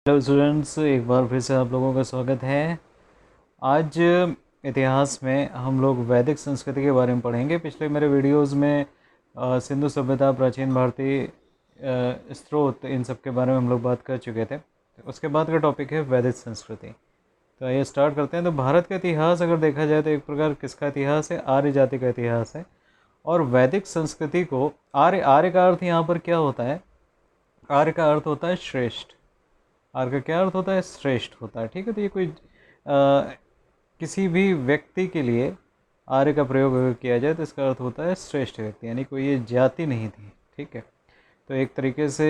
Hello students, एक बार फिर से आप लोगों का स्वागत है। आज इतिहास में हम लोग वैदिक संस्कृति के बारे में पढ़ेंगे। पिछले मेरे वीडियोस में सिंधु सभ्यता, प्राचीन भारतीय स्रोत, इन सब के बारे में हम लोग बात कर चुके थे। तो उसके बाद का टॉपिक है वैदिक संस्कृति। तो आइए स्टार्ट करते हैं। तो भारत का इतिहास अगर देखा जाए तो एक प्रकार किसका इतिहास है? आर्य जाति का इतिहास है। और वैदिक संस्कृति को आर्य आर्य का अर्थ यहाँ पर क्या होता है? आर्य का अर्थ होता है श्रेष्ठ। आर्य का क्या अर्थ होता है? श्रेष्ठ होता है। ठीक है, तो ये कोई किसी भी व्यक्ति के लिए आर्य का प्रयोग अगर किया जाए तो इसका अर्थ होता है श्रेष्ठ व्यक्ति, यानी कोई ये जाति नहीं थी। ठीक है, तो एक तरीके से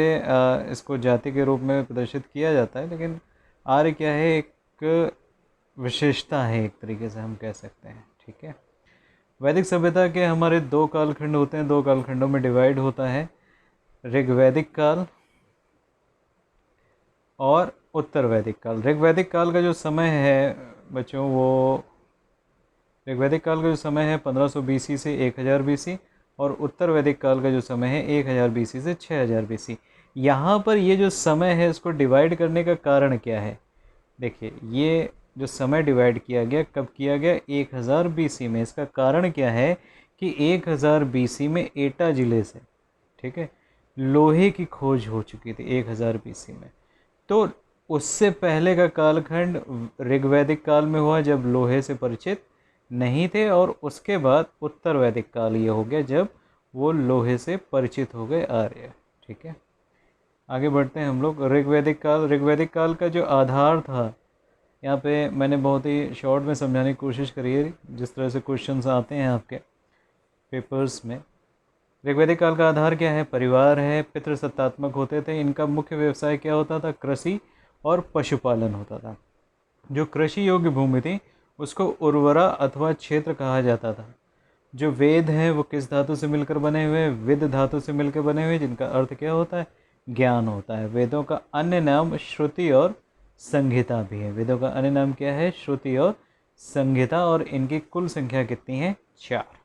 इसको जाति के रूप में प्रदर्शित किया जाता है, लेकिन आर्य क्या है? एक विशेषता है, एक तरीके से हम कह सकते हैं। ठीक है, वैदिक सभ्यता के हमारे दो कालखंड होते हैं, दो कालखंडों में डिवाइड होता है। ऋग्वैदिक काल और उत्तर वैदिक काल। ऋग्वैदिक काल का जो समय है बच्चों, वो ऋग्वैदिक काल का जो समय है 1500 बीसी से 1000 बीसी, और उत्तर वैदिक काल का जो समय है 1000 बीसी से 6000 बीसी। यहाँ पर ये जो समय है इसको डिवाइड करने का कारण क्या है? देखिए, ये जो समय डिवाइड किया गया, कब किया गया? 1000 बीसी में। इसका कारण क्या है कि 1000 बीसी में एटा जिले से, ठीक है, लोहे की खोज हो चुकी थी 1000 बीसी में। तो उससे पहले का कालखंड ऋग्वैदिक काल में हुआ, जब लोहे से परिचित नहीं थे, और उसके बाद उत्तर वैदिक काल ये हो गया जब वो लोहे से परिचित हो गए आर्य। ठीक है, आगे बढ़ते हैं हम लोग। ऋग्वैदिक काल। ऋग्वैदिक काल का जो आधार था, यहाँ पे मैंने बहुत ही शॉर्ट में समझाने की कोशिश करी है, जिस तरह से क्वेश्चंस आते हैं आपके पेपर्स में। ऋग्वैदिक काल का आधार क्या है? परिवार है, पितृसत्तात्मक होते थे। इनका मुख्य व्यवसाय क्या होता था? कृषि और पशुपालन होता था। जो कृषि योग्य भूमि थी उसको उर्वरा अथवा क्षेत्र कहा जाता था। जो वेद हैं वो किस धातु से मिलकर बने हुए? विद धातु से मिलकर बने हुए, जिनका अर्थ क्या होता है? ज्ञान होता है। वेदों का अन्य नाम श्रुति और संहिता भी है। वेदों का अन्य नाम क्या है? श्रुति और संहिता। और इनकी कुल संख्या कितनी है? 4।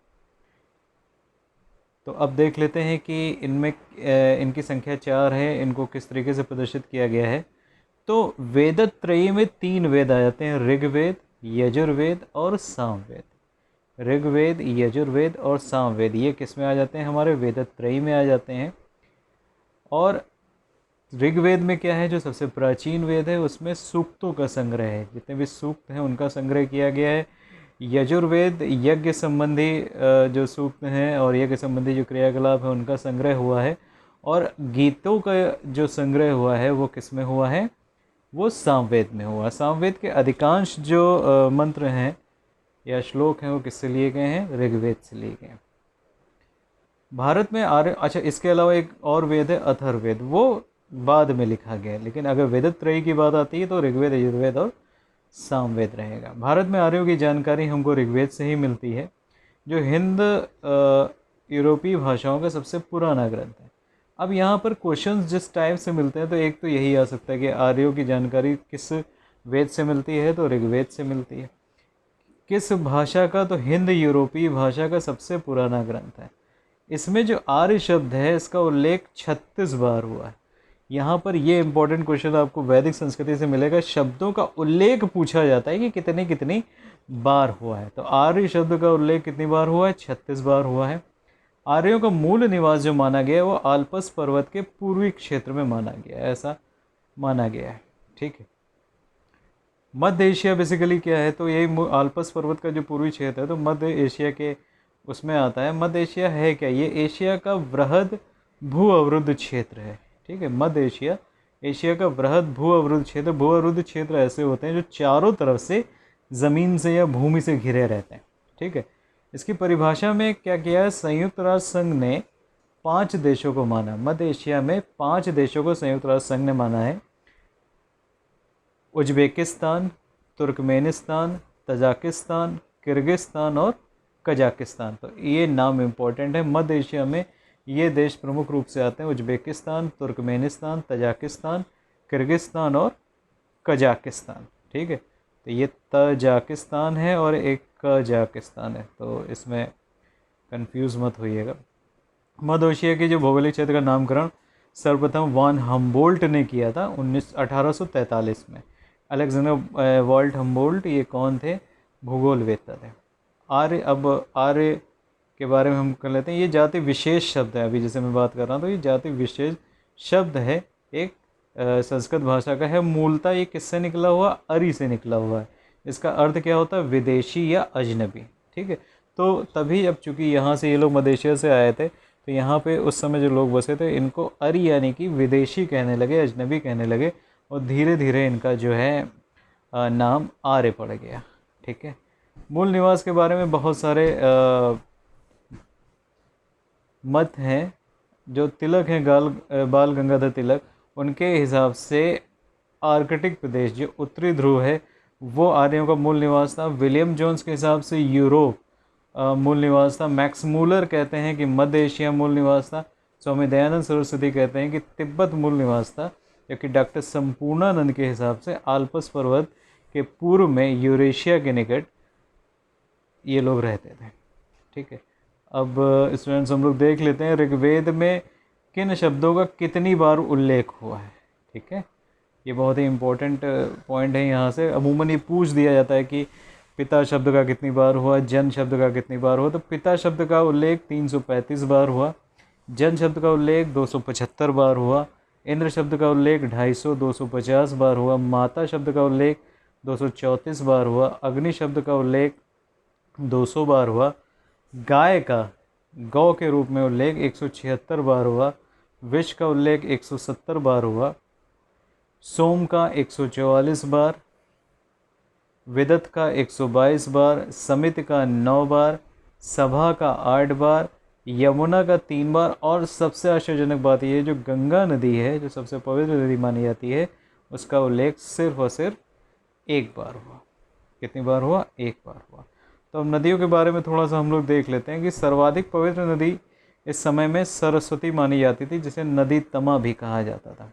तो अब देख लेते हैं कि इनमें इनकी संख्या 4 है, इनको किस तरीके से प्रदर्शित किया गया है। तो वेदत्रयी में 3 वेद आ जाते हैं: ऋग्वेद, यजुर्वेद और सामवेद। ऋग्वेद, यजुर्वेद और सामवेद, ये किस में आ जाते हैं? हमारे वेदत्रयी में आ जाते हैं। और ऋग्वेद में क्या है? जो सबसे प्राचीन वेद है उसमें सूक्तों का संग्रह है, जितने भी सूक्त हैं उनका संग्रह किया गया है। यजुर्वेद यज्ञ संबंधी जो सूक्त हैं और यज्ञ संबंधी जो क्रियाकलाप है उनका संग्रह हुआ है। और गीतों का जो संग्रह हुआ है वो किस में हुआ है? वो सामवेद में हुआ। सामवेद के अधिकांश जो मंत्र हैं या श्लोक हैं वो किससे लिए गए हैं? ऋग्वेद से लिए गए हैं। भारत में आर्य, अच्छा, इसके अलावा एक और वेद है अथर्ववेद, वो बाद में लिखा गया है। लेकिन अगर वेदत्रयी की बात आती है तो ऋग्वेद, यजुर्वेद और सामवेद रहेगा। भारत में आर्यों की जानकारी हमको ऋग्वेद से ही मिलती है, जो हिंद यूरोपीय भाषाओं का सबसे पुराना ग्रंथ है। अब यहाँ पर क्वेश्चंस जिस टाइप से मिलते हैं तो एक तो यही आ सकता है कि आर्यों की जानकारी किस वेद से मिलती है? तो ऋग्वेद से मिलती है। किस भाषा का? तो हिंद यूरोपीय भाषा का सबसे पुराना ग्रंथ है। इसमें जो आर्य शब्द है इसका उल्लेख 36 बार हुआ है। यहाँ पर ये इंपॉर्टेंट क्वेश्चन आपको वैदिक संस्कृति से मिलेगा। शब्दों का उल्लेख पूछा जाता है कि कितनी कितनी बार हुआ है। तो आर्य शब्द का उल्लेख कितनी बार हुआ है? 36 बार हुआ है। आर्यों का मूल निवास जो माना गया है वो आल्पस पर्वत के पूर्वी क्षेत्र में माना गया है, ऐसा माना गया है। ठीक है, मध्य एशिया बेसिकली क्या है? तो यही आल्पस पर्वत का जो पूर्वी क्षेत्र है तो मध्य एशिया के उसमें आता है। मध्य एशिया है क्या? ये एशिया का वृहद भू अवरुद्ध क्षेत्र है। ठीक है, मध्य एशिया एशिया का वृहद भू अवरुद्ध क्षेत्र। भू अवरुद्ध क्षेत्र ऐसे होते हैं जो चारों तरफ से ज़मीन से या भूमि से घिरे रहते हैं। ठीक है, इसकी परिभाषा में क्या किया है? संयुक्त राष्ट्र संघ ने 5 देशों को माना। मध्य एशिया में 5 देशों को संयुक्त राष्ट्र संघ ने माना है: उज्बेकिस्तान, तुर्कमेनिस्तान, तजाकिस्तान, किर्गिस्तान और कजाकिस्तान। तो ये नाम इम्पोर्टेंट है। मध्य एशिया में ये देश प्रमुख रूप से आते हैं: उज्बेकिस्तान, तुर्कमेनिस्तान, तजाकिस्तान, किर्गिस्तान और कजाकिस्तान। ठीक है, तो ये तजाकिस्तान है और एक कजाकिस्तान है, तो इसमें कंफ्यूज मत होइएगा। मध्य एशिया के जो भौगोलिक क्षेत्र का नामकरण सर्वप्रथम वान हम्बोल्ट ने किया था 1843 में। अलेक्जेंडर वॉल्ट हम्बोल्ट ये कौन थे? भूगोलवेत्ता थे। आर्य, अब आर्य के बारे में हम कर लेते हैं। ये जाति विशेष शब्द है, अभी जैसे मैं बात कर रहा हूँ तो ये जाति विशेष शब्द है, एक संस्कृत भाषा का है। मूलतः ये किससे निकला हुआ? अरि से निकला हुआ है। इसका अर्थ क्या होता है? विदेशी या अजनबी। ठीक है, तो तभी अब चूंकि यहाँ से ये लोग मलेशिया से आए थे तो यहाँ पे उस समय जो लोग बसे थे इनको अरि यानी कि विदेशी कहने लगे, अजनबी कहने लगे, और धीरे धीरे इनका जो है नाम आर्य पड़ गया। ठीक है, मूल निवास के बारे में बहुत सारे मत हैं। जो तिलक हैं बाल गंगाधर तिलक, उनके हिसाब से आर्कटिक प्रदेश जो उत्तरी ध्रुव है वो आर्यों का मूल निवास था। विलियम जोन्स के हिसाब से यूरोप मूल निवास था। मैक्स मूलर कहते हैं कि मध्य एशिया मूल निवास था। स्वामी दयानंद सरस्वती कहते हैं कि तिब्बत मूल निवास था, जबकि डॉक्टर संपूर्णानंद के हिसाब से आल्पस पर्वत के पूर्व में यूरेशिया के निकट ये लोग रहते थे। ठीक है, अब स्टूडेंट्स हम लोग देख लेते हैं ऋग्वेद में किन शब्दों का कितनी बार उल्लेख हुआ है। ठीक है, ये बहुत ही इम्पोर्टेंट पॉइंट है। यहाँ से अमूमन ये पूछ दिया जाता है कि पिता शब्द का कितनी बार हुआ, जन शब्द का कितनी बार हुआ। तो पिता शब्द का उल्लेख 335 बार हुआ, जन शब्द का उल्लेख 275 बार हुआ, इंद्र शब्द का उल्लेख 250 250 बार हुआ, माता शब्द का उल्लेख 234 बार हुआ, अग्नि शब्द का उल्लेख 200 बार हुआ, गाय का गौ के रूप में उल्लेख 176 बार हुआ, विष का उल्लेख 170 बार हुआ, सोम का 144 बार, विदत का 122 बार, समित का 9 बार, सभा का 8 बार, यमुना का 3 बार, और सबसे आश्चर्यजनक बात यह है जो गंगा नदी है जो सबसे पवित्र नदी मानी जाती है उसका उल्लेख सिर्फ और सिर्फ एक बार हुआ। कितनी बार हुआ? एक बार हुआ। तो अब नदियों के बारे में थोड़ा सा हम लोग देख लेते हैं कि सर्वाधिक पवित्र नदी इस समय में सरस्वती मानी जाती थी, जिसे नदी तमा भी कहा जाता था।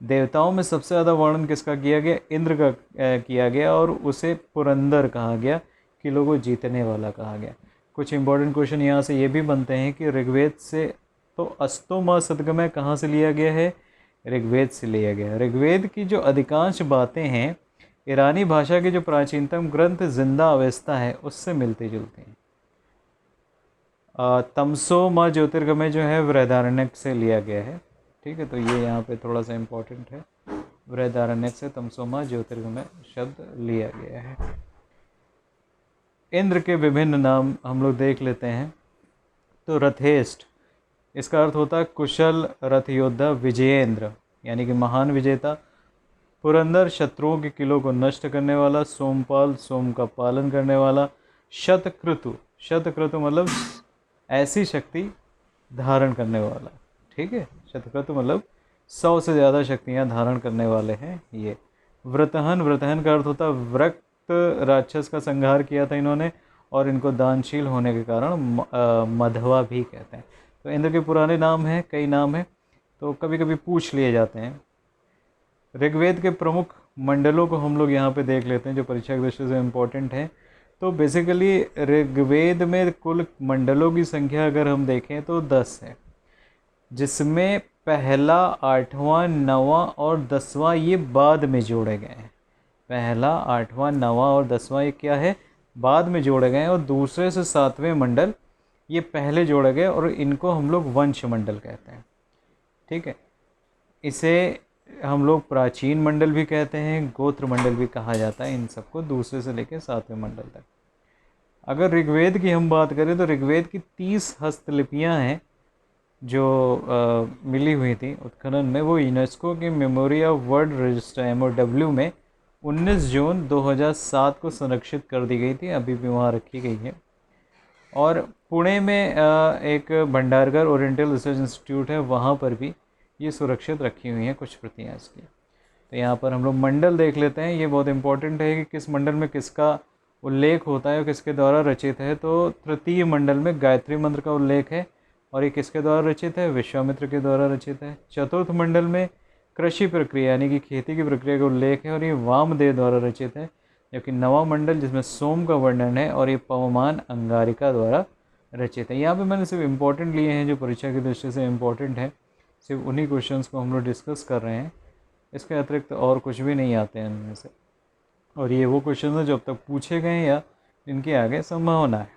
देवताओं में सबसे ज़्यादा वर्णन किसका किया गया? इंद्र का किया गया, और उसे पुरंदर कहा गया, किलों को जीतने वाला कहा गया। कुछ इंपॉर्टेंट क्वेश्चन यहाँ से ये भी बनते हैं कि ऋग्वेद से तो अस्तो मा सद्गमय कहाँ से लिया गया है? ऋग्वेद से लिया गया। ऋग्वेद की जो अधिकांश बातें हैं ईरानी भाषा के जो प्राचीनतम ग्रंथ जिंदा अवस्था है उससे मिलती जुलती हैं। तमसो मा ज्योतिर्गमय जो है बृहदारण्यक से लिया गया है। ठीक है, तो ये यहाँ पे थोड़ा सा इम्पोर्टेंट है, बृहदारण्यक से तमसोमा ज्योतिर्गमय शब्द लिया गया है। इंद्र के विभिन्न नाम हम लोग देख लेते हैं। तो रथेष्ट, इसका अर्थ होता है कुशल रथ योद्धा, विजयेंद्र यानी कि महान विजेता, पुरंदर शत्रुओं के किलों को नष्ट करने वाला, सोमपाल सोम का पालन करने वाला, शतक्रतु, शतक्रतु मतलब ऐसी शक्ति धारण करने वाला। ठीक है, शतक्रतु मतलब 100 से ज़्यादा शक्तियाँ धारण करने वाले हैं ये। व्रतहन, व्रतहन का अर्थ होता है व्रक्त राक्षस का संहार किया था इन्होंने, और इनको दानशील होने के कारण मधवा भी कहते हैं। तो इंद्र के पुराने नाम हैं, कई नाम हैं, तो कभी कभी पूछ लिए जाते हैं। ऋग्वेद के प्रमुख मंडलों को हम लोग यहाँ पे देख लेते हैं जो परीक्षा की दृष्टि से इम्पोर्टेंट हैं। तो बेसिकली ऋग्वेद में कुल मंडलों की संख्या अगर हम देखें तो 10 है, जिसमें पहला, 8वां, 9वां और 10वां ये बाद में जोड़े गए हैं। पहला, 8वां, 9वां और 10वां ये क्या है? बाद में जोड़े गए हैं, और दूसरे से 7वें मंडल ये पहले जोड़े गए, और इनको हम लोग वंश मंडल कहते हैं। ठीक है, इसे हम लोग प्राचीन मंडल भी कहते हैं, गोत्र मंडल भी कहा जाता है इन सबको, दूसरे से लेकर 7वें मंडल तक। अगर ऋग्वेद की हम बात करें तो ऋग्वेद की 30 हस्तलिपियाँ हैं जो मिली हुई थी उत्खनन में। वो यूनेस्को की memory of world register MOW में 19 जून 2007 को संरक्षित कर दी गई थी, अभी भी वहाँ रखी गई है। और पुणे में एक भंडारकर ओरिएंटल रिसर्च इंस्टीट्यूट है, वहाँ पर भी ये सुरक्षित रखी हुई हैं कुछ प्रतियाँ इसकी। तो यहाँ पर हम लोग मंडल देख लेते हैं। ये बहुत इंपॉर्टेंट है कि किस मंडल में किसका उल्लेख होता है और किसके द्वारा रचित है। तो तृतीय मंडल में गायत्री मंत्र का उल्लेख है, और ये किसके द्वारा रचित है? विश्वामित्र के द्वारा रचित है। चतुर्थ मंडल में कृषि प्रक्रिया यानी कि खेती की प्रक्रिया का उल्लेख है, और ये वामदेव द्वारा रचित है। जबकि नवा मंडल जिसमें सोम का वर्णन है, और ये पवमान अंगारिका द्वारा रचित है। यहाँ पे मैंने सिर्फ इम्पोर्टेंट लिए हैं जो परीक्षा की दृष्टि से इम्पोर्टेंट है। सिर्फ उन्हीं क्वेश्चंस को हम लोग डिस्कस कर रहे हैं, इसके अतिरिक्त और कुछ भी नहीं आते हैं इनमें से। और ये वो क्वेश्चन हैं जो अब तक पूछे गए हैं या इनके आगे संभावना है।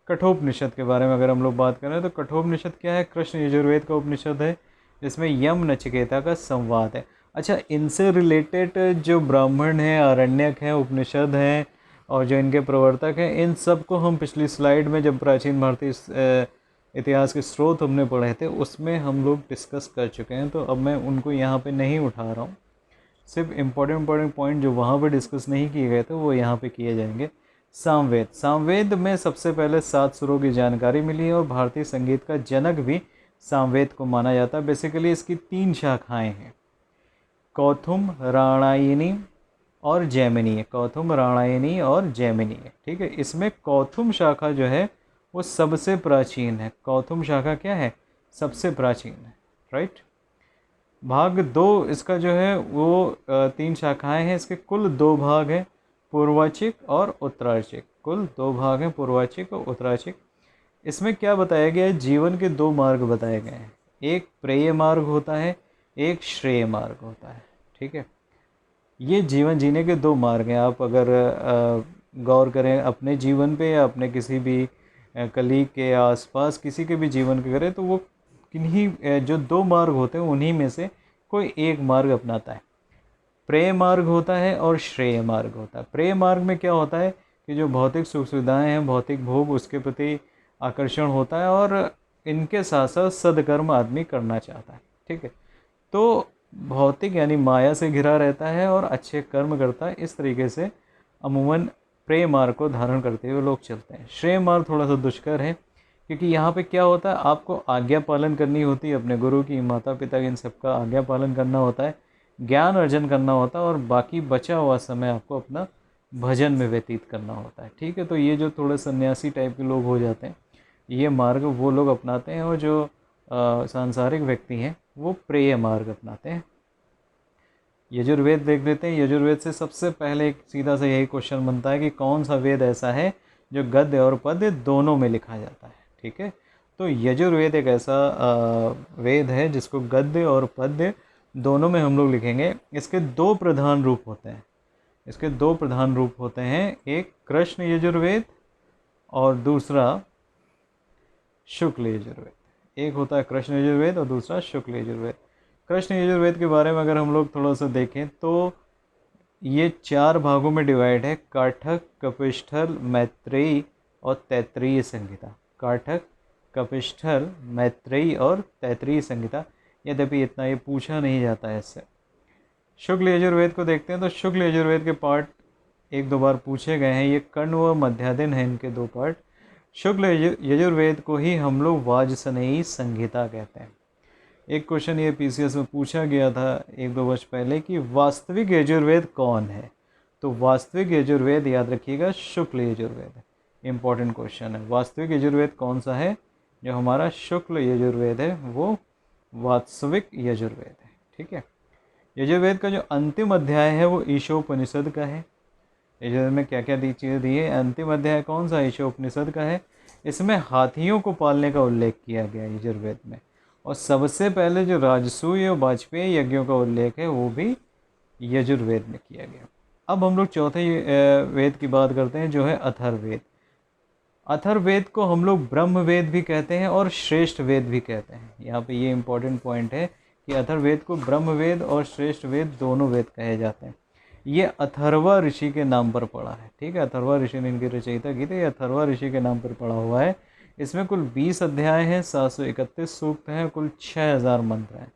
कठोपनिषद के बारे में अगर हम लोग बात करें तो कठोपनिषद क्या है? कृष्ण यजुर्वेद का उपनिषद है, इसमें यम नचिकेता का संवाद है। अच्छा, इनसे रिलेटेड जो ब्राह्मण हैं, आरण्यक हैं, उपनिषद हैं और जो इनके प्रवर्तक हैं, इन सब को हम पिछली स्लाइड में जब प्राचीन भारतीय इतिहास के स्रोत हमने पढ़े थे उसमें हम लोग डिस्कस कर चुके हैं, तो अब मैं उनको यहाँ पे नहीं उठा रहा हूँ। सिर्फ इम्पोर्टेंट पॉइंट जो वहाँ पे डिस्कस नहीं किए गए थे वो यहाँ पे किए जाएंगे। सामवेद, सामवेद में सबसे पहले 7 सुरों की जानकारी मिली है और भारतीय संगीत का जनक भी सामवेद को माना जाता है। बेसिकली इसकी 3 शाखाएं हैं, कौथुम, राणायनी और जैमिनी है। कौथुम, राणायनी और जैमिनी है, ठीक है। इसमें कौथुम शाखा जो है वो सबसे प्राचीन है। कौथुम शाखा क्या है? सबसे प्राचीन है, राइट। भाग 2 इसका जो है वो 3 शाखाएं हैं। इसके कुल 2 भाग हैं, पूर्वाचिक और उत्तराचिक। कुल 2 भाग हैं, पूर्वाचिक और उत्तराचिक। इसमें क्या बताया गया है? जीवन के 2 मार्ग बताए गए हैं, एक प्रेय मार्ग होता है, एक श्रेय मार्ग होता है, ठीक है। ये जीवन जीने के 2 मार्ग हैं। आप अगर गौर करें अपने जीवन पे या अपने किसी भी कलीग के आसपास किसी के भी जीवन के करें तो वो किन्हीं जो 2 मार्ग होते हैं उन्हीं में से कोई एक मार्ग अपनाता है। प्रेय मार्ग होता है और श्रेय मार्ग होता है। प्रेय मार्ग में क्या होता है कि जो भौतिक सुख सुविधाएँ हैं, भौतिक भोग, उसके प्रति आकर्षण होता है और इनके साथ साथ सदकर्म आदमी करना चाहता है, ठीक है। तो भौतिक यानी माया से घिरा रहता है और अच्छे कर्म करता है। इस तरीके से अमूमन प्रेय मार्ग को धारण करते हुए लोग चलते हैं। श्रेय मार्ग थोड़ा सा दुष्कर है क्योंकि यहाँ पे क्या होता है, आपको आज्ञा पालन करनी होती है, अपने गुरु की, माता पिता की, इन सबका आज्ञा पालन करना होता है, ज्ञान अर्जन करना होता है और बाकी बचा हुआ समय आपको अपना भजन में व्यतीत करना होता है, ठीक है। तो ये जो थोड़े सन्यासी टाइप के लोग हो जाते हैं, ये मार्ग वो लोग अपनाते हैं और जो सांसारिक व्यक्ति हैं वो प्रेय मार्ग अपनाते हैं। यजुर्वेद देख लेते हैं। यजुर्वेद से सबसे पहले एक सीधा सा यही क्वेश्चन बनता है कि कौन सा वेद ऐसा है जो गद्य और पद्य दोनों में लिखा जाता है, ठीक है। तो यजुर्वेद एक ऐसा वेद है जिसको गद्य और पद्य दोनों में हम लोग लिखेंगे। इसके 2 प्रधान रूप होते हैं। इसके 2 प्रधान रूप होते हैं, एक कृष्ण यजुर्वेद और दूसरा शुक्ल यजुर्वेद। एक होता है कृष्ण यजुर्वेद और दूसरा शुक्ल यजुर्वेद। कृष्ण यजुर्वेद के बारे में अगर हम लोग थोड़ा सा देखें तो ये 4 भागों में डिवाइड है, काठक, कपिष्ठल, मैत्रेयी और तैत्तिरीय संहिता। काठक, कपिष्ठल, मैत्रेयी और तैत्तिरीय संहिता। यद्यपि इतना ये पूछा नहीं जाता है इससे। शुक्ल यजुर्वेद को देखते हैं तो शुक्ल यजुर्वेद के पार्ट 1-2 बार पूछे गए हैं। ये कर्ण व मध्यादिन है, इनके 2 पार्ट। शुक्ल यजुर्वेद को ही हम लोग वाजसनेयी संहिता कहते हैं। एक क्वेश्चन ये पीसीएस में पूछा गया था 1-2 वर्ष पहले कि वास्तविक यजुर्वेद कौन है, तो वास्तविक यजुर्वेद याद रखिएगा शुक्ल यजुर्वेद है। इम्पॉर्टेंट क्वेश्चन है, वास्तविक यजुर्वेद कौन सा है? जो हमारा शुक्ल यजुर्वेद है वो वास्तविक यजुर्वेद है, ठीक है। यजुर्वेद का जो अंतिम अध्याय है वो ईशोपनिषद का है। यजुर्वेद में क्या क्या चीज़ें दी है? अंतिम अध्याय कौन सा? ईशोपनिषद का है। इसमें हाथियों को पालने का उल्लेख किया गया है यजुर्वेद में, और सबसे पहले जो राजसूय और वाजपेयी यज्ञों का उल्लेख है वो भी यजुर्वेद में किया गया। अब हम लोग चौथे वेद की बात करते हैं जो है अथर्ववेद। अथर्ववेद को हम लोग ब्रह्म वेद भी कहते हैं और श्रेष्ठ वेद भी कहते हैं। यहाँ पे ये इंपॉर्टेंट पॉइंट है कि अथर्ववेद को ब्रह्म वेद और श्रेष्ठ वेद दोनों वेद कहे जाते हैं। ये अथर्वा ऋषि के नाम पर पड़ा है, ठीक है। अथर्वा ऋषि ने इनकी रचयिता की थी, ये अथर्वा ऋषि के नाम पर पड़ा हुआ है। इसमें कुल 20 अध्याय हैं, 731 सूक्त हैं, कुल 6000 मंत्र हैं।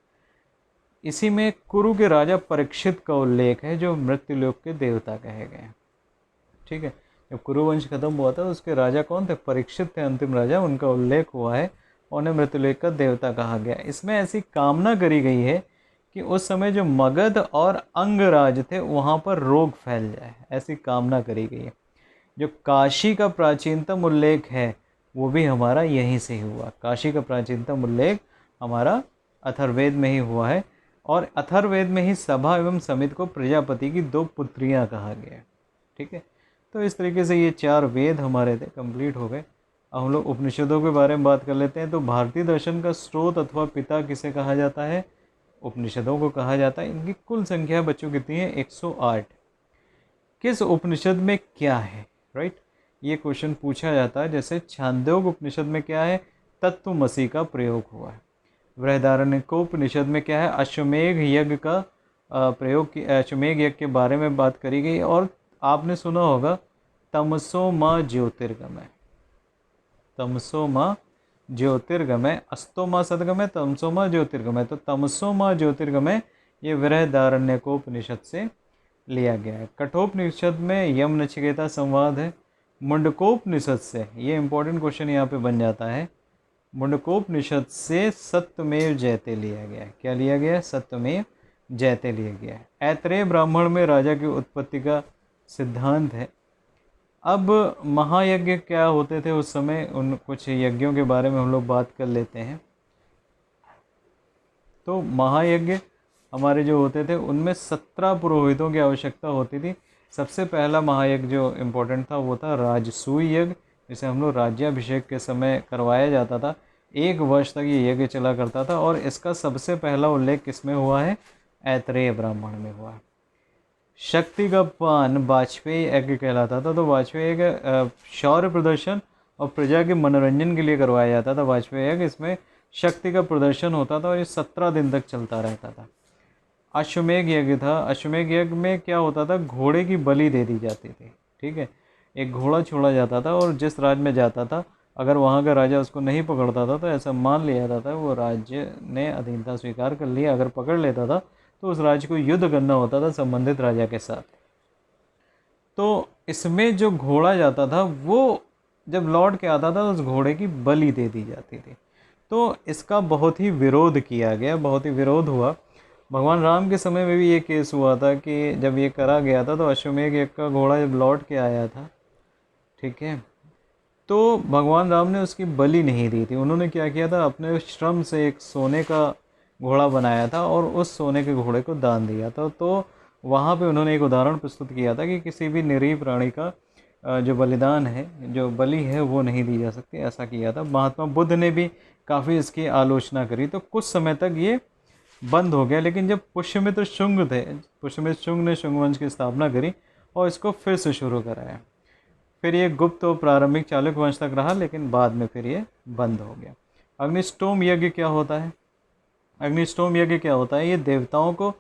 इसी में कुरु के राजा परीक्षित का उल्लेख है जो मृत्युलोक के देवता कहे गए हैं, ठीक है। जब कुरुवंश खत्म हुआ था उसके राजा कौन थे? परीक्षित थे अंतिम राजा, उनका उल्लेख हुआ है, उन्हें मृत्युलोक का देवता कहा गया। इसमें ऐसी कामना करी गई है कि उस समय जो मगध और अंगराज थे वहाँ पर रोग फैल जाए, ऐसी कामना करी गई है। जो काशी का प्राचीनतम उल्लेख है वो भी हमारा यहीं से ही हुआ। काशी का प्राचीनतम उल्लेख हमारा अथर्ववेद में ही हुआ है, और अथर्ववेद में ही सभा एवं समित को प्रजापति की 2 पुत्रियां कहा गया, ठीक है। तो इस तरीके से ये 4 वेद हमारे थे कंप्लीट हो गए। अब हम लोग उपनिषदों के बारे में बात कर लेते हैं। तो भारतीय दर्शन का स्रोत अथवा पिता किसे कहा जाता है? उपनिषदों को कहा जाता है। इनकी कुल संख्या बच्चों कितनी है? 108। किस उपनिषद में क्या है, राइट? ये क्वेश्चन पूछा जाता है। जैसे छांदोग्य उपनिषद में क्या है? तत्वमसि का प्रयोग हुआ है। बृहदारण्यकोपनिषद में क्या है? अश्वमेघ यज्ञ का प्रयोग की, अश्वमेघ यज्ञ के बारे में बात करी गई। और आपने सुना होगा तमसो माँ ज्योतिर्गमय, तमसो माँ ज्योतिर्गमय, अस्तो माँ सदगमय, तमसो माँ ज्योतिर्गमय। तो तमसो माँ ज्योतिर्गमय ये बृहदारण्यकोपनिषद से लिया गया है। कठोपनिषद में यम नचिकेता संवाद है। मुंडकोपनिषद से, ये इंपॉर्टेंट क्वेश्चन यहाँ पे बन जाता है, मुंडकोपनिषद से सत्यमेव जयते लिया गया है। क्या लिया गया है? सत्यमेव जयते लिया गया है। ऐतरेय ब्राह्मण में राजा की उत्पत्ति का सिद्धांत है। अब महायज्ञ क्या होते थे उस समय, उन कुछ यज्ञों के बारे में हम लोग बात कर लेते हैं। तो महायज्ञ हमारे जो होते थे उनमें 17 पुरोहितों की आवश्यकता होती थी। सबसे पहला महायज्ञ जो इम्पोर्टेंट था वो था राजसूय यज्ञ, जिसे हम लोग राज्याभिषेक के समय करवाया जाता था। 1 वर्ष तक ये यज्ञ चला करता था और इसका सबसे पहला उल्लेख किसमें हुआ है? ऐतरेय ब्राह्मण में हुआ है। शक्ति का पान वाजपेयी यज्ञ कहलाता था। तो वाजपेयी यज्ञ शौर्य प्रदर्शन और प्रजा के मनोरंजन के लिए करवाया जाता था। वाजपेयी यज्ञ, इसमें शक्ति का प्रदर्शन होता था और ये 17 दिन तक चलता रहता था। अश्वमेघ यज्ञ था। अश्वमेघ यज्ञ में क्या होता था? घोड़े की बलि दे दी जाती थी, ठीक है। एक घोड़ा छोड़ा जाता था और जिस राज्य में जाता था, अगर वहाँ का राजा उसको नहीं पकड़ता था तो ऐसा मान लिया जाता था वो राज्य ने अधीनता स्वीकार कर लिया। अगर पकड़ लेता था तो उस राज्य को युद्ध करना होता था संबंधित राजा के साथ। तो इसमें जो घोड़ा जाता था वो जब लौट के आता था तो उस घोड़े की बलि दे दी जाती थी। तो इसका बहुत ही विरोध किया गया, बहुत ही विरोध हुआ। भगवान राम के समय में भी ये केस हुआ था कि जब ये करा गया था तो अश्वमेघ यज्ञ का घोड़ा जब लौट के आया था, ठीक है, तो भगवान राम ने उसकी बलि नहीं दी थी। उन्होंने क्या किया था? अपने श्रम से एक सोने का घोड़ा बनाया था और उस सोने के घोड़े को दान दिया था। तो वहाँ पे उन्होंने एक उदाहरण प्रस्तुत किया था कि किसी भी निरीह प्राणी का जो बलिदान है, जो बलि है, वो नहीं दी जा सकती। ऐसा किया था। महात्मा बुद्ध ने भी काफ़ी इसकी आलोचना करी। तो कुछ समय तक ये बंद हो गया। लेकिन जब पुष्यमित्र शुंग थे, पुष्यमित्र शुंग ने शुंग वंश की स्थापना करी और इसको फिर से शुरू कराया। फिर ये गुप्त और प्रारंभिक चालुक्य वंश तक रहा, लेकिन बाद में फिर ये बंद हो गया। अग्निष्टोम यज्ञ क्या होता है? अग्निष्टोम यज्ञ क्या होता है? ये देवताओं को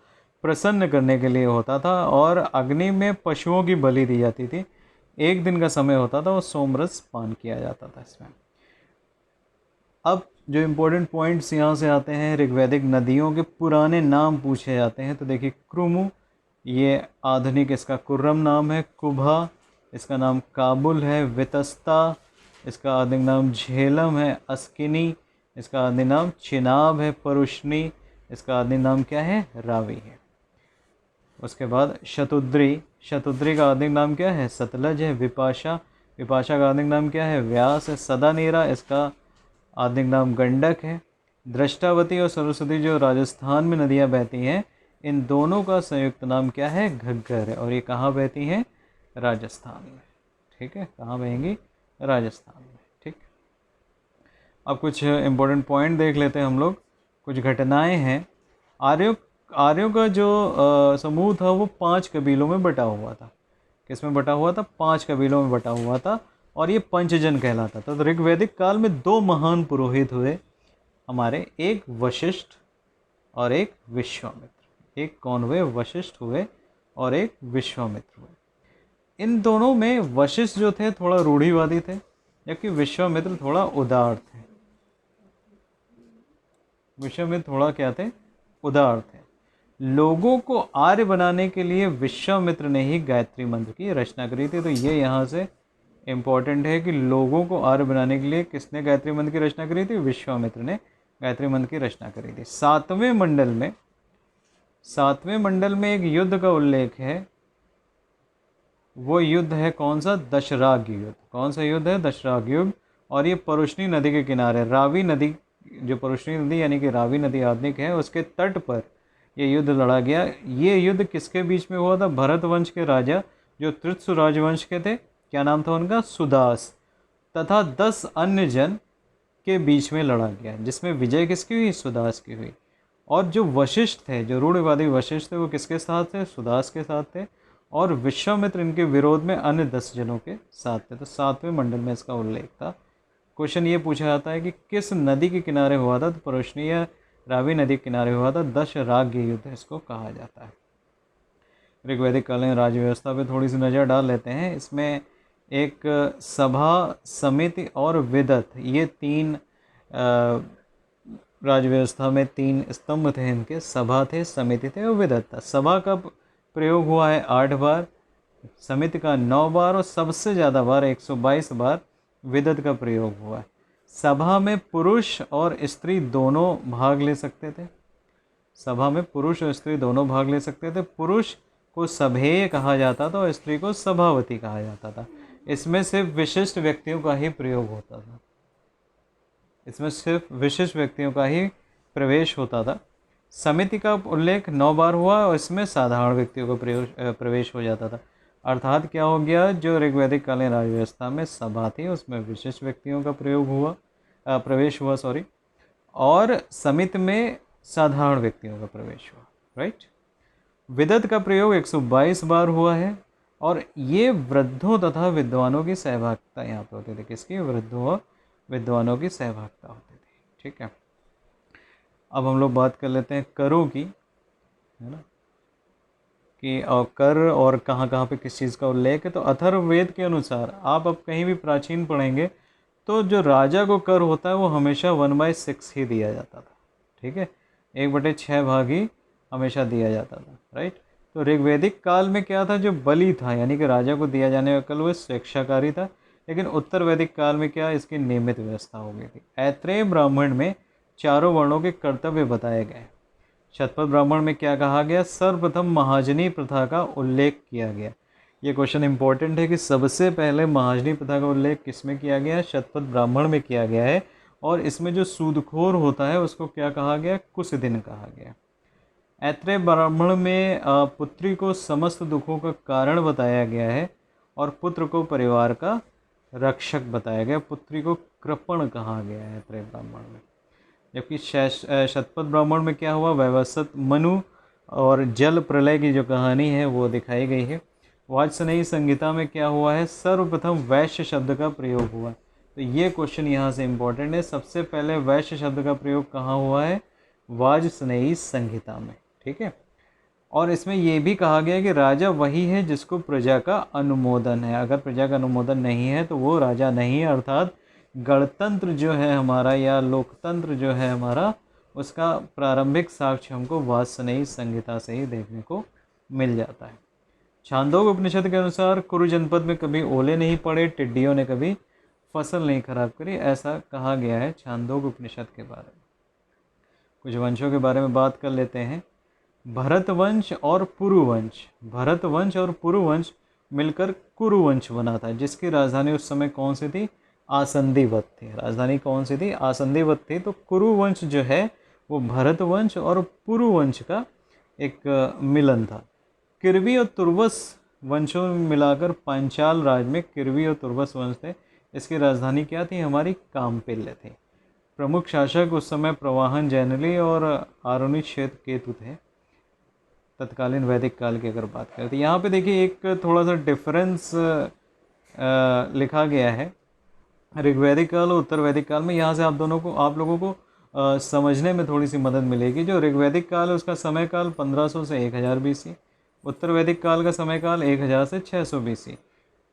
प्रसन्न करने के लिए होता था और अग्नि में पशुओं की बलि दी जाती थी। 1 दिन का समय होता था और सोमरस पान किया जाता था इसमें। अब जो इम्पोर्टेंट पॉइंट्स यहाँ से आते हैं, ऋग्वैदिक नदियों के पुराने नाम पूछे जाते हैं। तो देखिए, क्रुमु, ये आधुनिक इसका कुर्रम नाम है। कुभा, इसका नाम काबुल है। वितस्ता, इसका आधुनिक नाम झेलम है। अस्किनी, इसका आधुनिक नाम चिनाब है। परुष्णी, इसका आधुनिक नाम क्या है? रावी है। उसके बाद शतुद्री, शतुद्री का आधुनिक नाम क्या है? सतलज है। विपाशा, विपाशा का आधुनिक नाम क्या है? व्यास है। सदानीरा, इसका आधुनिक नाम गंडक है। दृष्टावती और सरस्वती जो राजस्थान में नदियाँ बहती हैं, इन दोनों का संयुक्त नाम क्या है? घग्गर है। और ये कहाँ बहती हैं? राजस्थान में, ठीक है। कहाँ बहेंगी? राजस्थान में, ठीक। अब कुछ इम्पोर्टेंट पॉइंट देख लेते हैं हम लोग। कुछ घटनाएं हैं। आर्यों का जो समूह था वो 5 कबीलों में बटा हुआ था। किस में बटा हुआ था? 5 कबीलों में बटा हुआ था और ये पंचजन कहलाता था। तो ऋग्वैदिक काल में 2 महान पुरोहित हुए हमारे, एक वशिष्ठ और एक विश्वामित्र। एक कौन हुए? वशिष्ठ हुए और एक विश्वामित्र हुए। इन दोनों में वशिष्ठ जो थे थोड़ा रूढ़िवादी थे, जबकि विश्वामित्र थोड़ा उदार थे। विश्वामित्र थोड़ा क्या थे? उदार थे। लोगों को आर्य बनाने के लिए विश्वामित्र ने ही गायत्री मंत्र की रचना करी थी। तो ये यहाँ से इम्पॉर्टेंट है कि लोगों को आर्य बनाने के लिए किसने गायत्री मंत्र की रचना करी थी? विश्वामित्र ने गायत्री मंत्र की रचना करी थी। 7वें मंडल में एक युद्ध का उल्लेख है। वो युद्ध है कौन सा? दशराग युद्ध। कौन सा युद्ध है? दशराग युद्ध। और ये परुष्णी नदी के किनारे, रावी नदी, जो परुष्णी नदी यानी कि रावी नदी आधुनिक है, उसके तट पर ये युद्ध लड़ा गया। ये युद्ध किसके बीच में हुआ था? भरत वंश के राजा जो तृत्सु राजवंश के थे, क्या नाम था उनका? सुदास। तथा 10 अन्य जन के बीच में लड़ा गया, जिसमें विजय किसकी हुई? सुदास की हुई। और जो वशिष्ठ थे, जो रूढ़िवादी वशिष्ठ थे, वो किसके साथ थे? सुदास के साथ थे। और विश्वामित्र इनके विरोध में अन्य 10 जनों के साथ थे। तो 7वें मंडल में इसका उल्लेख था। क्वेश्चन ये पूछा जाता है कि किस नदी के किनारे हुआ था? तो परुष्णी या रावी नदी के किनारे हुआ था। दशराग्य युद्ध इसको कहा जाता है। ऋग्वैदिक कालीन राज्य व्यवस्था पे थोड़ी सी नज़र डाल लेते हैं। इसमें एक सभा, समिति और विदत, ये 3 राज्य व्यवस्था में 3 स्तंभ थे इनके। सभा थे, समिति थे और विदत था। सभा का प्रयोग हुआ है 8 बार, समिति का 9 बार और सबसे ज़्यादा बार 122 बार विदत का प्रयोग हुआ है। सभा में पुरुष और स्त्री दोनों भाग ले सकते थे। सभा में पुरुष और स्त्री दोनों भाग ले सकते थे। पुरुष को सभेय कहा जाता था और स्त्री को सभावती कहा जाता था। इसमें सिर्फ विशिष्ट व्यक्तियों का ही प्रयोग होता था। इसमें सिर्फ विशिष्ट व्यक्तियों का ही प्रवेश होता था। समिति का उल्लेख 9 बार हुआ और इसमें साधारण व्यक्तियों का प्रवेश हो जाता था। अर्थात क्या हो गया? जो ऋग्वैदिक कालीन राज्य व्यवस्था में सभा थी उसमें विशिष्ट व्यक्तियों का प्रवेश हुआ और समिति में साधारण व्यक्तियों का प्रवेश हुआ। राइट। विदत का प्रयोग 122 बार हुआ है और ये वृद्धों तथा विद्वानों की सहभागिता यहाँ पे होती थी। किसकी? वृद्धों और विद्वानों की सहभागिता होती थी। ठीक है। अब हम लोग बात कर लेते हैं करों की, है ना, कि कर और कहाँ कहाँ पे किस चीज़ का उल्लेख है। तो अथर्ववेद के अनुसार आप अब कहीं भी प्राचीन पढ़ेंगे तो जो राजा को कर होता है वो हमेशा 1/6 ही दिया जाता था। ठीक है, 1/6 भाग ही हमेशा दिया जाता था। राइट। तो ऋग्वैदिक काल में क्या था? जो बलि था, यानी कि राजा को दिया जाने का कल, वो स्वेच्छाकारी था। लेकिन उत्तर वैदिक काल में क्या? इसकी नियमित व्यवस्था हो गई थी। ऐत्रेय ब्राह्मण में चारों वर्णों के कर्तव्य बताए गए। शतपथ ब्राह्मण में क्या कहा गया? सर्वप्रथम महाजनी प्रथा का उल्लेख किया गया। ये क्वेश्चन इंपॉर्टेंट है कि सबसे पहले महाजनी प्रथा का उल्लेख किसमें किया गया? शतपथ ब्राह्मण में किया गया है। और इसमें जो सूदखोर होता है उसको क्या कहा गया? कुसदिन कहा गया। ऐत्रेय ब्राह्मण में पुत्री को समस्त दुखों का कारण बताया गया है और पुत्र को परिवार का रक्षक बताया गया। पुत्री को कृपण कहा गया है ऐत्रेय ब्राह्मण में। जबकि शतपथ ब्राह्मण में क्या हुआ? वैवस्वत मनु और जल प्रलय की जो कहानी है वो दिखाई गई है। वाजसनेयी संहिता में क्या हुआ है? सर्वप्रथम वैश्य शब्द का प्रयोग हुआ। तो ये क्वेश्चन यहाँ से इम्पोर्टेंट है। सबसे पहले वैश्य शब्द का प्रयोग कहाँ हुआ है? वाजसनेयी संहिता में। ठीक है। और इसमें यह भी कहा गया है कि राजा वही है जिसको प्रजा का अनुमोदन है। अगर प्रजा का अनुमोदन नहीं है तो वो राजा नहीं है। अर्थात गणतंत्र जो है हमारा या लोकतंत्र जो है हमारा, उसका प्रारंभिक साक्ष्य हमको वाजसनेयी संहिता से ही देखने को मिल जाता है। छांदोग्य उपनिषद के अनुसार कुरु जनपद में कभी ओले नहीं पड़े, टिड्डियों ने कभी फसल नहीं खराब करी, ऐसा कहा गया है छांदोग्य उपनिषद के बारे में। कुछ वंशों के बारे में बात कर लेते हैं। भरतवंश और पुरुवंश, भरतवंश और पुरुवंश मिलकर कुरुवंश बना था, जिसकी राजधानी उस समय कौन सी थी? आसंदीवत थी। राजधानी कौन सी थी? आसंदीवत थी। तो कुरुवंश जो है वो भरतवंश और पुरुवंश का एक मिलन था। किरवी और तुर्वस वंशों में मिलाकर पांचाल राज में किरवी और तुर्वस वंश थे। इसकी राजधानी क्या थी? हमारी कामपिल्य थी। प्रमुख शासक उस समय प्रवाहन जैनली और आरुणि क्षेत्र केतु थे। तत्कालीन वैदिक काल की अगर बात करें तो यहाँ पे देखिए एक थोड़ा सा डिफरेंस लिखा गया है ऋग्वैदिक काल और उत्तर वैदिक काल में। यहाँ से आप लोगों को समझने में थोड़ी सी मदद मिलेगी। जो ऋग्वैदिक काल है उसका समय काल 1500 से 1000 BC, उत्तर वैदिक काल का समय काल 1000 से 600 BC।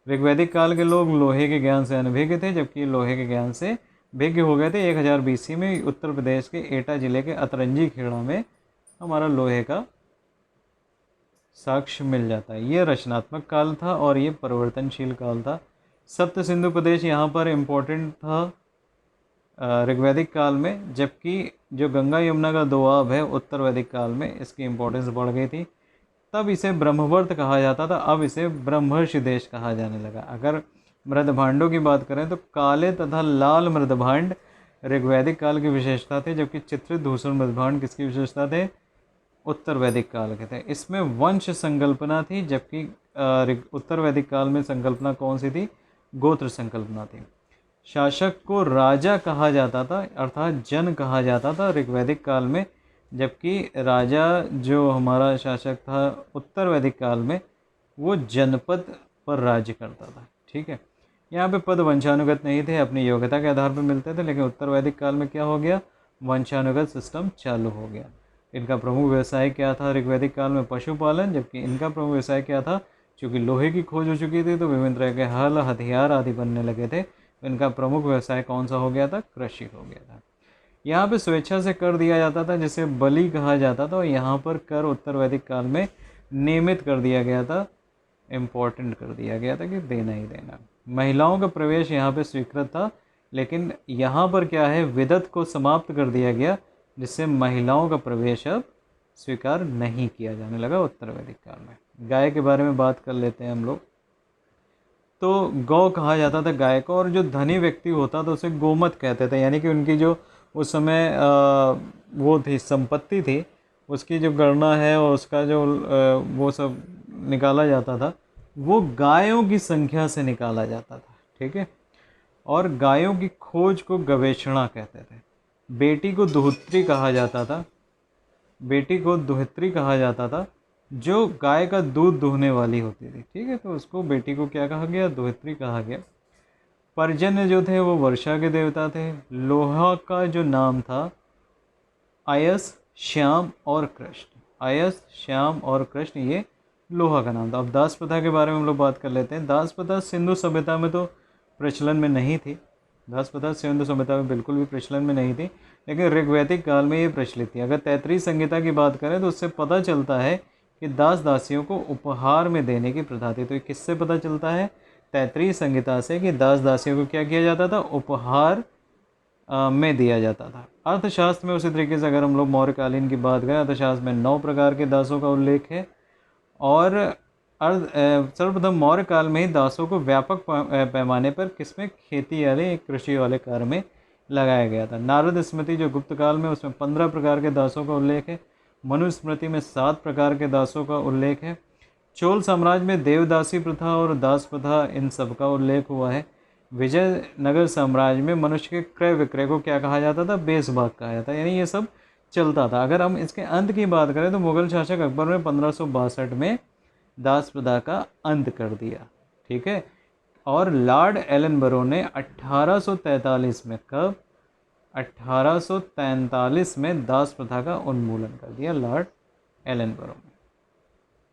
ऋग्वैदिक काल के लोग लोहे के ज्ञान से अनभिज्ञ थे, जबकि लोहे के ज्ञान से भिज्ञ हो गए थे 1000 BC में। उत्तर प्रदेश के एटा जिले के अतरंजी खेड़ा में हमारा लोहे का साक्ष्य मिल जाता है। ये रचनात्मक काल था और ये परिवर्तनशील काल था। सप्त सिंधु प्रदेश यहाँ पर इम्पोर्टेंट था ऋग्वैदिक काल में, जबकि जो गंगा यमुना का दोआब है उत्तर वैदिक काल में इसकी इम्पोर्टेंस बढ़ गई थी। तब इसे ब्रह्मवर्त कहा जाता था, अब इसे ब्रह्मर्षि देश कहा जाने लगा। अगर मृदभांडों की बात करें तो काले तथा लाल मृदभांड ऋग्वैदिक काल की विशेषता थे, जबकि चित्रित धूसर मृदभांड किसकी विशेषता थे? उत्तर वैदिक काल के थे। इसमें वंश संकल्पना थी, जबकि उत्तर वैदिक काल में संकल्पना कौन सी थी? गोत्र संकल्पना थी। शासक को राजा कहा जाता था, अर्थात जन कहा जाता था ऋग्वैदिक काल में, जबकि राजा जो हमारा शासक था उत्तर वैदिक काल में, वो जनपद पर राज्य करता था। ठीक है, यहाँ पे पद वंशानुगत नहीं थे, अपनी योग्यता के आधार पर मिलते थे, लेकिन उत्तर वैदिक काल में क्या हो गया, वंशानुगत सिस्टम चालू हो गया। इनका प्रमुख व्यवसाय क्या था ऋग्वैदिक काल में, पशुपालन, जबकि इनका प्रमुख व्यवसाय क्या था, क्योंकि लोहे की खोज हो चुकी थी तो विभिन्न तरह के हल हथियार आदि बनने लगे थे, इनका प्रमुख व्यवसाय कौन सा हो गया था, कृषि हो गया था। यहाँ पे स्वेच्छा से कर दिया जाता था, जिसे बलि कहा जाता था, और यहाँ पर कर उत्तर वैदिक काल में नियमित कर दिया गया था, इम्पोर्टेंट कर दिया गया था कि देना ही देना। महिलाओं का प्रवेश यहाँ पे स्वीकृत था, लेकिन यहाँ पर क्या है, विदत को समाप्त कर दिया गया, जिससे महिलाओं का प्रवेश अब स्वीकार नहीं किया जाने लगा उत्तर वैदिक काल में। गाय के बारे में बात कर लेते हैं हम लोग। तो गौ कहा जाता था गाय को, और जो धनी व्यक्ति होता था उसे गोमत कहते थे, यानी कि उनकी जो उस समय वो थी संपत्ति थी, उसकी जो गणना है और उसका जो वो सब निकाला जाता था, वो गायों की संख्या से निकाला जाता था। ठीक है, और गायों की खोज को गवेषणा कहते थे। बेटी को दुहित्री कहा जाता था, बेटी को दुहित्री कहा जाता था, जो गाय का दूध दुहने वाली होती थी। ठीक है, तो उसको बेटी को क्या कहा गया, दुहित्री कहा गया। पर्जन्य जो थे वो वर्षा के देवता थे। लोहा का जो नाम था अयस, श्याम और कृष्ण, अयस, श्याम और कृष्ण, ये लोहा का नाम था। अब दास प्रथा के बारे में हम लोग बात कर लेते हैं। दास प्रथा सिंधु सभ्यता में तो प्रचलन में नहीं थी, दास प्रथा सिंधु सभ्यता में बिल्कुल भी प्रचलन में नहीं थी, लेकिन ऋग्वैदिक काल में ये प्रचलित थी। अगर तैत्रीय संहिता की बात करें तो उससे पता चलता है कि दास दासियों को उपहार में देने की प्रथा थी। तो ये किससे पता चलता है, तैत्रीय संहिता से, कि दास दासियों को क्या किया जाता था, उपहार में दिया जाता था। अर्थशास्त्र में उसी तरीके से अगर हम लोग मौर्यकालीन की बात करें, अर्थशास्त्र में 9 प्रकार के दासों का उल्लेख है, और सर्वप्रथम मौर्य काल में ही दासों को व्यापक पैमाने पर किसमें, खेती वाले कृषि वाले कार्य में लगाया गया था। नारद स्मृति जो गुप्त काल में, उसमें 15 प्रकार के दासों का उल्लेख है। मनुस्मृति में 7 प्रकार के दासों का उल्लेख है। चोल साम्राज्य में देवदासी प्रथा और दास प्रथा, इन सब का उल्लेख हुआ है। विजयनगर साम्राज्य में मनुष्य के क्रय विक्रय को क्या कहा जाता था, बेसबाग कहा जाता है, यानी ये सब चलता था। अगर हम इसके अंत की बात करें तो मुगल शासक अकबर ने 1562 में दास प्रथा का अंत कर दिया। ठीक है, और लॉर्ड एलनबरो ने 1843 में, कब, 1843 में दास प्रथा का उन्मूलन कर दिया लॉर्ड एलनबरो ने।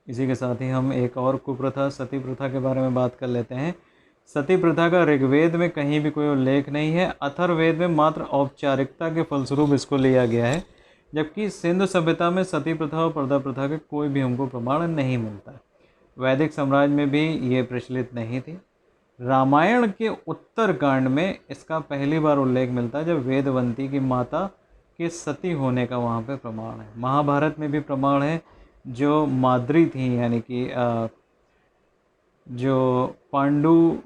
इसी के साथ ही हम एक और कुप्रथा सती प्रथा के बारे में बात कर लेते हैं। सती प्रथा का ऋग्वेद में कहीं भी कोई उल्लेख नहीं है, अथर्ववेद में मात्र औपचारिकता के फलस्वरूप इसको लिया गया है, जबकि सिंधु सभ्यता में सती प्रथा और पर्दा प्रथा के कोई भी हमको प्रमाण नहीं मिलता। वैदिक साम्राज्य में भी ये प्रचलित नहीं थी। रामायण के उत्तरकांड में इसका पहली बार उल्लेख मिलता है, जब वेदवंती की माता के सती होने का वहाँ पे प्रमाण है। महाभारत में भी प्रमाण है, जो माद्री थी, यानी कि जो पांडु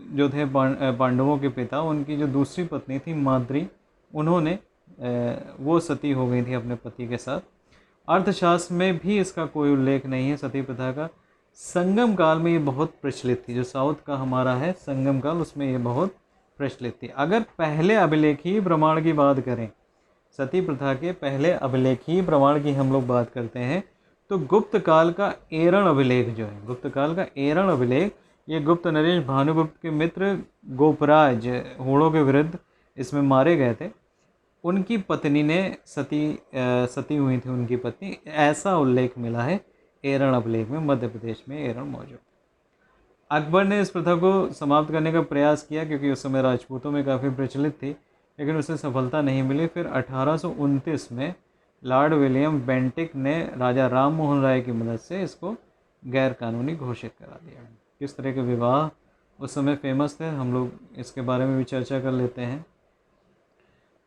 जो थे, पांडवों के पिता, उनकी जो दूसरी पत्नी थी माद्री, उन्होंने वो सती हो गई थी अपने पति के साथ। अर्थशास्त्र में भी इसका कोई उल्लेख नहीं है सती प्रथा का। संगम काल में ये बहुत प्रचलित थी, जो साउथ का हमारा है संगम काल, उसमें ये बहुत प्रचलित थी। अगर पहले अभिलेखीय प्रमाण की बात करें, सती प्रथा के पहले अभिलेखीय प्रमाण की हम लोग बात करते हैं, तो गुप्त काल का एरण अभिलेख जो है, गुप्त काल का एरण अभिलेख, ये गुप्त नरेश भानुगुप्त के मित्र गोपराज होड़ों के विरुद्ध इसमें मारे गए थे, उनकी पत्नी ने सती हुई थी, उनकी पत्नी, ऐसा उल्लेख मिला है एरण अभिलेख में। मध्य प्रदेश में एरण मौजूद। अकबर ने इस प्रथा को समाप्त करने का प्रयास किया, क्योंकि उस समय राजपूतों में काफ़ी प्रचलित थी, लेकिन उसे सफलता नहीं मिली। फिर 1829 में लॉर्ड विलियम बेंटिक ने राजा राम मोहन राय की मदद से इसको गैर कानूनी घोषित करा दिया। किस तरह के विवाह उस समय फेमस थे, हम लोग इसके बारे में भी चर्चा कर लेते हैं।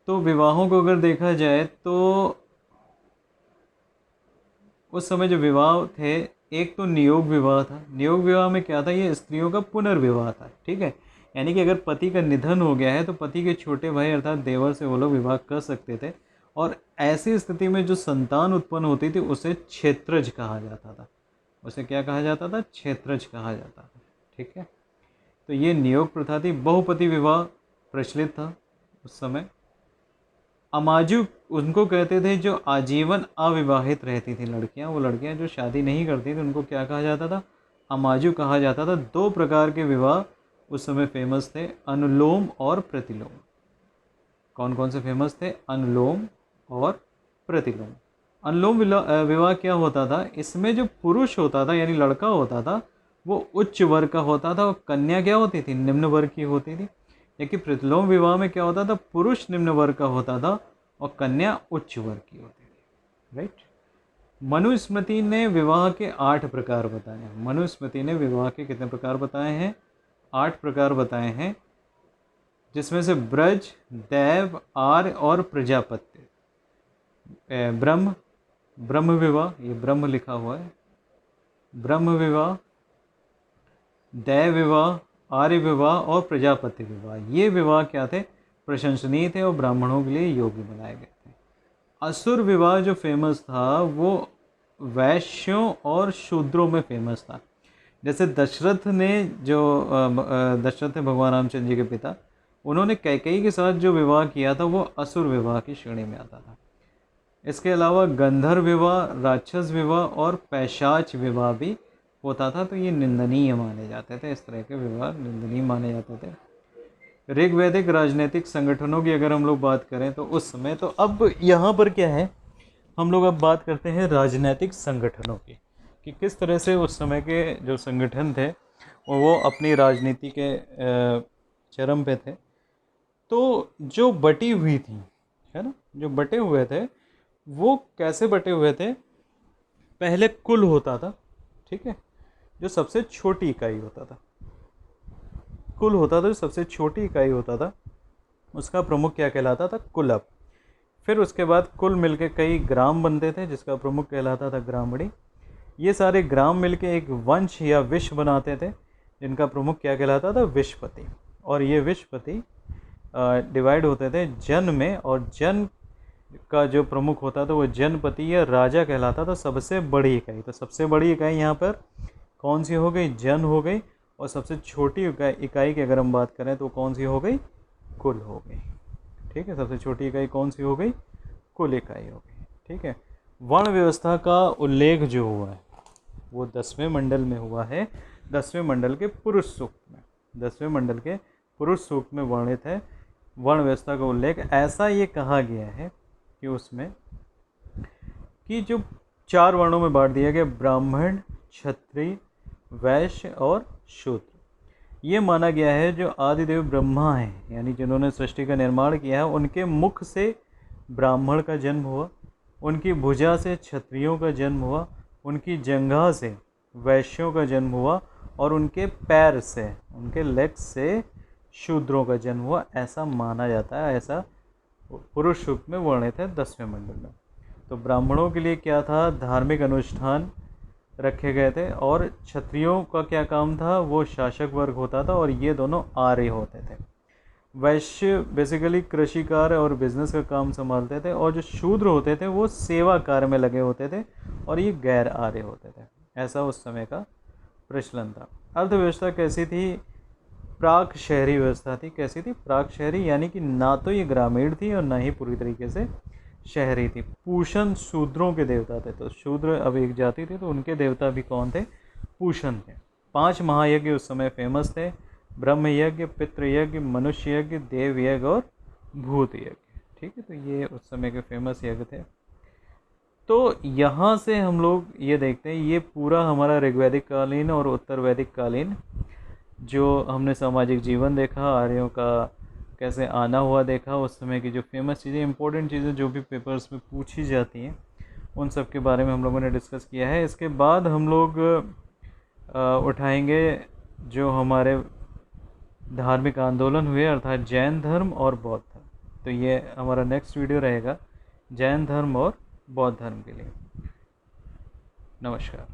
तो विवाहों को अगर देखा जाए तो उस समय जो विवाह थे, एक तो नियोग विवाह था। नियोग विवाह में क्या था, ये स्त्रियों का पुनर्विवाह था। ठीक है, यानी कि अगर पति का निधन हो गया है तो पति के छोटे भाई अर्थात देवर से वो लोग विवाह कर सकते थे, और ऐसी स्थिति में जो संतान उत्पन्न होती थी उसे क्षेत्रज कहा जाता था। उसे क्या कहा जाता था, क्षेत्रज कहा जाता था। ठीक है, तो ये नियोग प्रथा थी। बहुपति विवाह प्रचलित था उस समय। अमाजु उनको कहते थे जो आजीवन अविवाहित रहती थी लड़कियां, वो लड़कियां जो शादी नहीं करती थी उनको क्या कहा जाता था? अमाजु कहा जाता था। 2 प्रकार के विवाह उस समय फेमस थे, अनुलोम और प्रतिलोम। कौन कौन से फेमस थे? अनुलोम और प्रतिलोम। अनुलोम विवाह क्या होता था? इसमें जो पुरुष होता था यानी लड़का होता था वो उच्च वर्ग का होता था और कन्या क्या होती थी? निम्न वर्ग की होती थी। जबकि प्रतिलोम विवाह में क्या होता था? पुरुष निम्न वर्ग का होता था और कन्या उच्च वर्ग की होती थी। राइट। मनुस्मृति ने विवाह के 8 प्रकार बताए हैं। मनुस्मृति ने विवाह के कितने प्रकार बताए हैं? 8 प्रकार बताए हैं, जिसमें से ब्रज, दैव, आर्य और प्रजापत्य। ब्रह्म विवाह, ये ब्रह्म लिखा हुआ है, ब्रह्म विवाह, दैव विवाह, आर्य विवाह और प्रजापति विवाह, ये विवाह क्या थे? प्रशंसनीय थे और ब्राह्मणों के लिए योग्य बनाए गए थे। असुर विवाह जो फेमस था वो वैश्यों और शूद्रों में फेमस था। जैसे दशरथ ने जो दशरथ है भगवान रामचंद्र जी के पिता, उन्होंने कैकेयी के साथ जो विवाह किया था वो असुर विवाह की श्रेणी में आता था। इसके अलावा गंधर्व विवाह, राक्षस विवाह और पैशाच विवाह भी होता था, तो ये निंदनीय माने जाते थे। इस तरह के विवाह निंदनीय माने जाते थे। ऋग्वैदिक राजनीतिक संगठनों की अगर हम लोग बात करें तो उस समय, तो अब यहाँ पर क्या है, हम लोग अब बात करते हैं राजनीतिक संगठनों की, कि किस तरह से उस समय के जो संगठन थे वो अपनी राजनीति के चरम पे थे। तो जो बटी हुई थी, है ना, जो बटे हुए थे वो कैसे बटे हुए थे? पहले कुल होता था, ठीक है, जो सबसे छोटी इकाई होता था, कुल होता था, जो सबसे छोटी इकाई होता था, उसका प्रमुख क्या कहलाता था? कुलप। फिर उसके बाद कुल मिलके कई ग्राम बनते थे, जिसका प्रमुख कहलाता था ग्रामणी। ये सारे ग्राम मिलके एक वंश या विश्व बनाते थे, जिनका प्रमुख क्या कहलाता था? विश्वपति। और ये विश्वपति डिवाइड होते थे जन में, और जन का जो प्रमुख होता था वो जनपति या राजा कहलाता था, सबसे बड़ी इकाई। तो सबसे बड़ी इकाई यहाँ पर कौन सी हो गई? जन हो गई। और सबसे छोटी इकाई की अगर हम बात करें तो कौन सी हो गई? कुल हो गई। ठीक है, सबसे छोटी इकाई कौन सी हो गई? कुल इकाई हो गई। ठीक है। वर्ण व्यवस्था का उल्लेख जो हुआ है वो 10वें मंडल में हुआ है, 10वें मंडल के पुरुष सूक्त में। 10वें मंडल के पुरुष सूक्त में वर्णित है वर्ण व्यवस्था का उल्लेख। ऐसा ये कहा गया है कि उसमें कि जो 4 वर्णों में बांट दिया गया, ब्राह्मण, क्षत्रिय, वैश्य और शूद्र। ये माना गया है जो आदिदेव ब्रह्मा हैं, यानी जिन्होंने सृष्टि का निर्माण किया है, उनके मुख से ब्राह्मण का जन्म हुआ, उनकी भुजा से क्षत्रियों का जन्म हुआ, उनकी जंघा से वैश्यों का जन्म हुआ और उनके पैर से, उनके लेग से शूद्रों का जन्म हुआ। ऐसा माना जाता है, ऐसा पुरुष सूक्त में वर्णित है 10वें मंडल में। तो ब्राह्मणों के लिए क्या था? धार्मिक अनुष्ठान रखे गए थे, और क्षत्रियों का क्या काम था? वो शासक वर्ग होता था, और ये दोनों आर्य होते थे। वैश्य बेसिकली कृषि कार्य और बिजनेस का काम संभालते थे, और जो शूद्र होते थे वो सेवा कार्य में लगे होते थे, और ये गैर आर्य होते थे। ऐसा उस समय का प्रचलन था। अर्थव्यवस्था कैसी थी? प्राक शहरी व्यवस्था थी। कैसी थी? प्राक शहरी, यानी कि ना तो ये ग्रामीण थी और ना ही पूरी तरीके से शहरी थी। पूषण शूद्रों के देवता थे, तो शूद्र अब एक जाति थी, तो उनके देवता भी कौन थे? पूषण थे। 5 महायज्ञ उस समय फेमस थे, ब्रह्म यज्ञ, पितृ यज्ञ, मनुष्य यज्ञ, देव यज्ञ और भूत यज्ञ। ठीक है, तो ये उस समय के फेमस यज्ञ थे। तो यहाँ से हम लोग ये देखते हैं, ये पूरा हमारा ऋग्वैदिक कालीन और उत्तर वैदिक कालीन जो हमने सामाजिक जीवन देखा, आर्यों का कैसे आना हुआ देखा, उस समय की जो फेमस चीज़ें, इंपॉर्टेंट चीज़ें जो भी पेपर्स में पूछी जाती हैं, उन सब के बारे में हम लोगों ने डिस्कस किया है। इसके बाद हम लोग उठाएंगे जो हमारे धार्मिक आंदोलन हुए, अर्थात जैन धर्म और बौद्ध धर्म। तो ये हमारा नेक्स्ट वीडियो रहेगा जैन धर्म और बौद्ध धर्म के लिए। नमस्कार।